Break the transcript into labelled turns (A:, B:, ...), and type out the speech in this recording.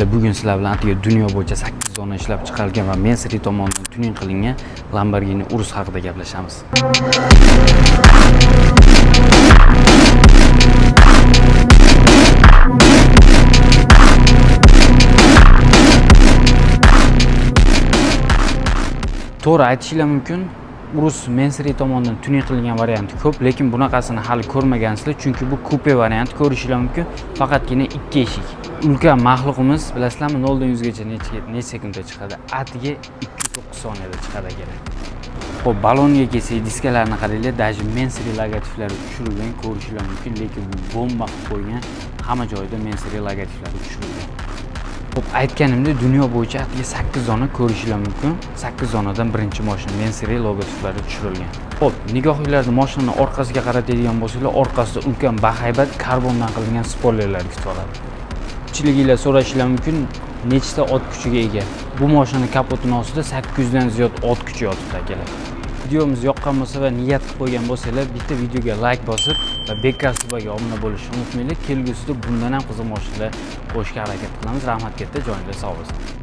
A: Bugun sizlar bilan dunyo bo'yicha 8 zona ishlab chiqarilgan va Mercedes tomonidan tuning qilingan Lamborghini Urus haqida gaplashamiz. To'g'ri aytishlar mumkin. Urus Mercedes tomonidan tuning qilingan varianti ko'p, lekin bunaqasini hali ko'rmagansizlar, chunki bu kupe variant ko'rishinglar mumkin. Faqatgina 2 eshik. Ulkan maxluqimiz, bilasizlarmi, 0 dan 100 gacha necha sekundda chiqadi? Atiga 2.9 soniyada chiqadi ekan. Xo'p, balonga kelsak, diskalarni qaranglar, даже Mercedes logotiflari tushirilgan ko'rishinglar mumkin, lekin bu bomba qilib qo'ygan, hamma joyda Mercedes logotiflari tushirilgan. Xo'p, aytganimdek, dunyo bo'yicha atiga 8 zona ko'rishinglar mumkin. 8 zonadan birinchi mashina Mercedes logotiflari tushirilgan. Xo'p, nigohinglarni mashinaning orqasiga qaratadigan bo'lsanglar, orqasida ulkan bahaybat karbondan qilingan spoilerlar kutib oladi. Ko'pchiliginglar so'rashinglar mumkin, nechta ot kuchiga ega? Bu mashina kapotining ostida 800 dan ziyod ot kuchi yotibdi akalar. Videomiz yoqqan bo'lsa va niyat qilib qo'ygan bo'lsanglar, bitta videoga like bosib va Bekasubaga obuna bo'lishni unutmanglar. Kelgusida bundan ham qiziq mashinalar qo'shishga harakat qilamiz. Rahmat katta, joyingizda sog' bo'lsin.